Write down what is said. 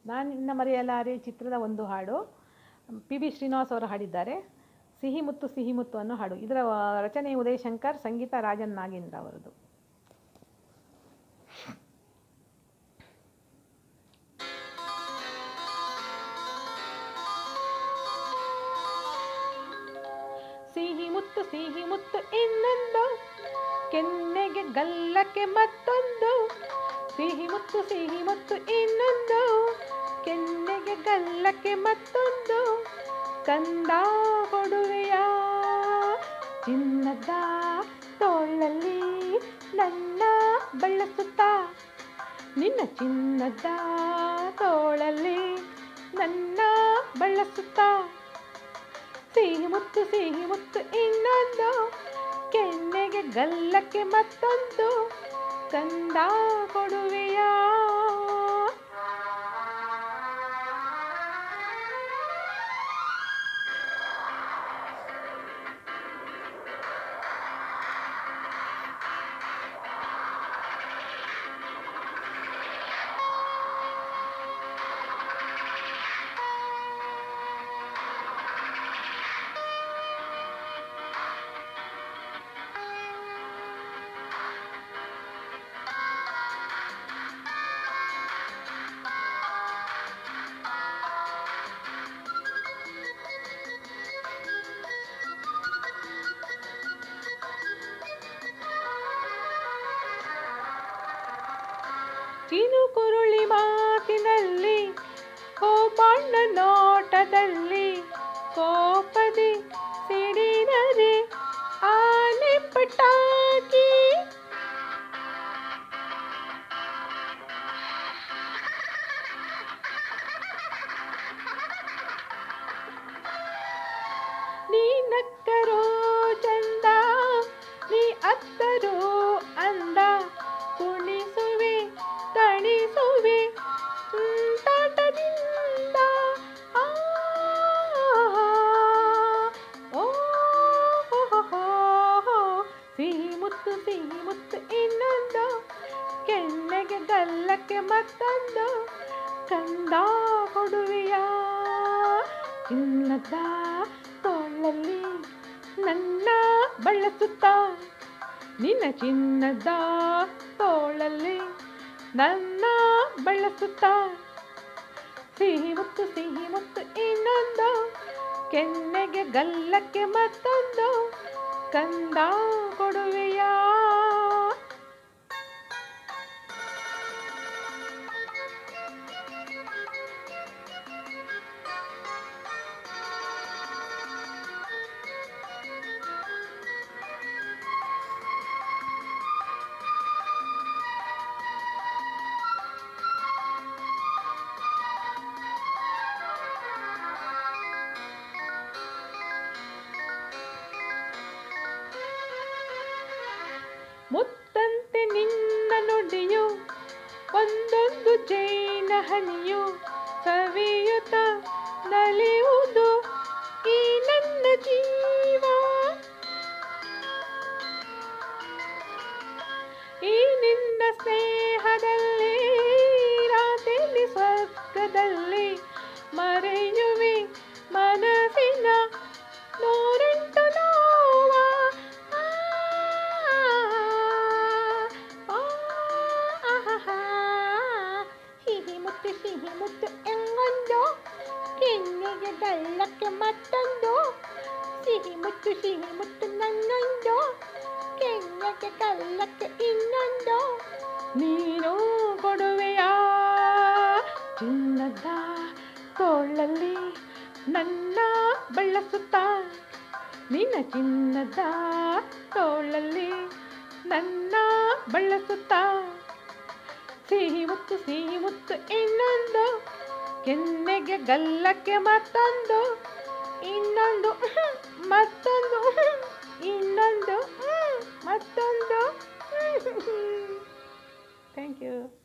ನಾನು ನಿನ್ನ ಮರೆಯಲಾರೆ ಚಿತ್ರದ ಒಂದು ಹಾಡು, ಪಿ ಶ್ರೀನಿವಾಸ್ ಅವರು ಹಾಡಿದ್ದಾರೆ. ಸಿಹಿ ಮುತ್ತು ಸಿಹಿ ಮುತ್ತು ಅನ್ನೋ ಹಾಡು. ಇದರ ರಚನೆ ಉದಯ್ ಶಂಕರ್, ಸಂಗೀತ ರಾಜನ್ ನಾಗೇಂದ್ರ ಅವರದು. ಸಿಹಿ ಮುತ್ತು ಇನ್ನೊಂದು, ಕೆನ್ನೆಗೆ ಗಲ್ಲಕ್ಕೆ ಮತ್ತೊಂದು. ಸಿಹಿ ಮುತ್ತು ಇನ್ನೊಂದು, ಕೆನ್ನೆಗೆ ಗಲ್ಲಕ್ಕೆ ಮತ್ತೊಂದು. ಕಂದ ಕೊಡುವೆಯ ಚಿನ್ನದ ತೋಳಲ್ಲಿ ನನ್ನ ಬಳಸುತ್ತಾ, ನಿನ್ನ ಚಿನ್ನದ ತೋಳಲ್ಲಿ ನನ್ನ ಬಳಸುತ್ತಾ. ಸಿಹಿ ಮುತ್ತು ಇನ್ನೊಂದು, ಕೆನ್ನೆಗೆ ಗಲ್ಲಕ್ಕೆ ಮತ್ತೊಂದು. ಕಂದ ಕೊಡುವೆಯ. ಚೀನು ಕುರುಳಿ ಮಾತಿನಲ್ಲಿ, ಕೋಪಣ್ಣ ನೋಟದಲ್ಲಿ, ಕೋಪದಿ ಸಿಡಿದರೆ ಆನೆ ಪಟಾಕಿ. ನೀ ನಕ್ಕರೋ ಚಂದ, ನೀ ಅತ್ತರೋ ಅಂದ. ಕುಣಿಸುವೆ ತಣಿಸುವೆ ತುಂಟಾಟದಿಂದ. ಸಿಹಿ ಮುತ್ತು ಇನ್ನೊಂದು, ಕೆನ್ನೆಗೆ ಗಲ್ಲಕ್ಕೆ ಮತ್ತೊಂದು. ಕಂದ ಕೊಡುವೆಯ ಚಿನ್ನದ ತೋಳಲ್ಲಿ ನನ್ನ ಬಳಸುತ್ತಾ, ನಿನ್ನ ಚಿನ್ನದ ತೋಳಲ್ಲಿ ನನ್ನ ಬಳಸುತ್ತಾ. ಸಿಹಿ ಮುತ್ತು ಇನ್ನೊಂದು, ಕೆನ್ನೆಗೆ ಗಲ್ಲಕ್ಕೆ ಮತ್ತೊಂದು. ಕಂದ ಕೊಡುವೆಯ. ಮುತ್ತಂತೆ ನಿನ್ನ ನುಡಿಯು, ಒಂದೊಂದು ಜೇನ ಹನಿಯು, ಸವಿಯುತ್ತ ನಲಿಯುವುದು ಈ ನನ್ನ ಜೀವ. ಈ ನಿನ್ನ ಸ್ನೇಹದಲ್ಲಿ, ರಾತ್ರಿ ಸ್ವರ್ಗದಲ್ಲಿ, ಮರೆಯುವೆ ಮನಸ್ಸಿನ ನೂರೆಂಟು ನೋವ. ಸಿಹಿ ಮುತ್ತು ಎಂಗೊಂದು, ಕೆನ್ನೆಗೆ ಗಲ್ಲಕ್ಕೆ ಮತ್ತೊಂದು. ಸಿಹಿ ಮುತ್ತು ನನ್ನೊಂದು, ಕೆನ್ನೆಗೆ ಗಲ್ಲಕ್ಕೆ ಇನ್ನೊಂದು. ನೀನು ಕೊಡುವೆಯ ಚಿನ್ನದ ತೋಳಲ್ಲಿ ನನ್ನ ಬಳಸುತ್ತಾ, ನಿನ್ನ ಚಿನ್ನದ ತೋಳಲ್ಲಿ ನನ್ನ ಬಳಸುತ್ತಾ. ಸಿಹಿ ಮುತ್ತು ಇನ್ನೊಂದು, ಕೆನ್ನೆಗೆ ಗಲ್ಲಕ್ಕೆ ಮತ್ತೊಂದು. ಇನ್ನೊಂದು ಮತ್ತೊಂದು ಇನ್ನೊಂದು ಮತ್ತೊಂದು. Thank you.